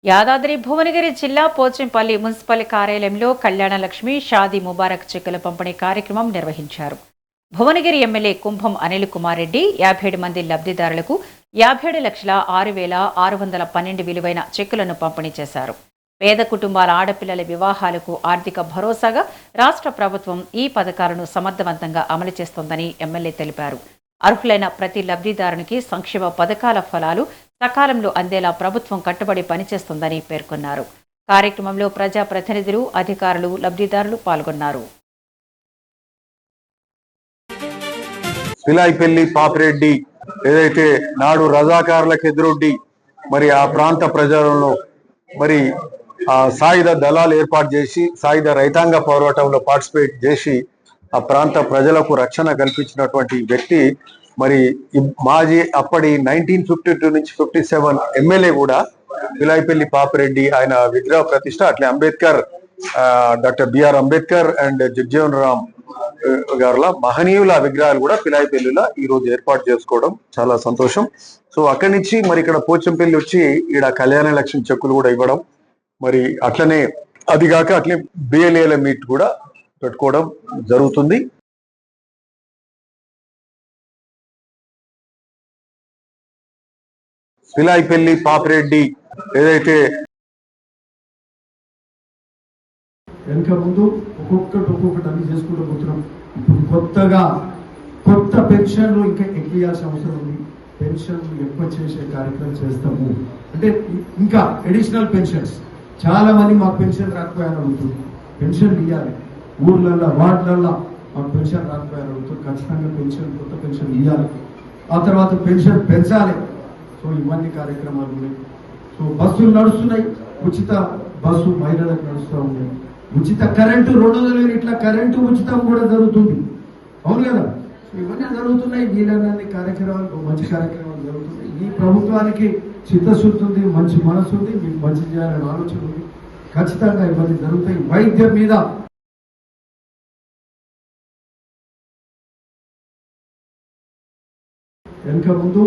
యాదాద్రి భువనగిరి జిల్లా పోచంపల్లి మున్సిపల్ కార్యాలయంలో కళ్యాణలక్ష్మి షాదీ ముబారక్ చెక్కుల పంపిణీ కార్యక్రమం నిర్వహించారు. భువనగిరి ఎమ్మెల్యే కుంభం అనిల్ కుమార్ రెడ్డి 57 మంది లబ్ధిదారులకు 57,06,612 విలువైన చెక్కులను పంపిణీ చేశారు. పేద కుటుంబాల ఆడపిల్లల వివాహాలకు ఆర్థిక భరోసాగా రాష్ట్ర ప్రభుత్వం ఈ పథకాలను సమర్థవంతంగా అమలు చేస్తోందని ఎమ్మెల్యే తెలిపారు. అర్హులైన ప్రతి లబ్ధిదారునికి సంక్షేమ పథకాల ఫలాలు సకాలంలో అందేలా ప్రభుత్వం కట్టుబడి పనిచేస్తుందని పేర్కొన్నారు. కార్యక్రమంలో ప్రజాప్రతినిధులు, అధికారులు, లబ్ధిదారులు పాల్గొన్నారు. పిలాయిపల్లి పాపిరెడ్డి ఏదైతే నాడు రజాకారులకు ఎదురొడ్డి మరి ఆ ప్రాంత ప్రజలను మరి ఆ సాయుధ దళాలు ఏర్పాటు చేసి సాయుధ రైతాంగ పోరాటంలో పార్టిసిపేట్ చేసి ఆ ప్రాంత ప్రజలకు రక్షణ కల్పించినటువంటి వ్యక్తి మరి మాజీ అప్పటి 1952 నుంచి 57 ఎమ్మెల్యే కూడా పిలాయిపల్లి పాపిరెడ్డి. ఆయన విగ్రహ ప్రతిష్ట అట్లే Ambedkar, doctor BR Ambedkar and Jagjivan Ram గారుల మహనీయుల విగ్రహాలు కూడా పిలాయిపల్లిలో ఈ రోజు ఏర్పాటు చేసుకోవడం చాలా సంతోషం. సో అక్కడి నుంచి మరి ఇక్కడ పోచంపల్లి వచ్చి ఈడ కళ్యాణ లక్ష్మి చెక్కులు కూడా ఇవ్వడం, మరి అట్లనే అదిగాక అట్లే బిఎల్ఏల మీట్ కూడా పెట్టుకోవడం జరుగుతుంది. పిలాయిపల్లి పాపిరెడ్డి ఏదైతే వెనక ముందు ఒక్కొక్కటి అన్ని చేసుకుంటూ పోతున్నాం. ఇప్పుడు కొత్త పెన్షన్లు ఇంకా ఎక్కియాల్సిన అవసరం ఉంది. పెన్షన్లు ఎక్కువ చేసే కార్యక్రమం చేస్తాము. అంటే ఇంకా అడిషనల్ పెన్షన్స్ చాలా మంది మాకు పెన్షన్ రాకపోయాలని అడుగుతుంది. పెన్షన్లు ఇవ్వాలి, ఊర్లల్లో వార్డులల్లో మాకు పెన్షన్ రాకపోయాలని అడుగుతుంది. ఖచ్చితంగా కొత్త పెన్షన్ ఇవ్వాలి. ఆ తర్వాత పెన్షన్ పెంచాలి. సో ఇవన్నీ కార్యక్రమాలు ఉన్నాయి. సో బస్సులు నడుస్తున్నాయి, ఉచిత బస్సు మహిళలకు నడుస్తూ ఉన్నాయి. ఉచిత కరెంటు 200 యూనిట్ల కరెంటు ఉచితం కూడా జరుగుతుంది. అవును కదా? ఇవన్నీ జరుగుతున్నాయి. వీళ్ళన్నీ కార్యక్రమాలు, మంచి కార్యక్రమాలు జరుగుతున్నాయి. ఈ ప్రభుత్వానికి చిత్తశుద్ధి ఉంది, మంచి మనసు ఉంది, మీకు మంచి చేయాలని ఆలోచన ఉంది. ఖచ్చితంగా ఇవన్నీ జరుగుతాయి. వైద్యం మీద వెనక ముందు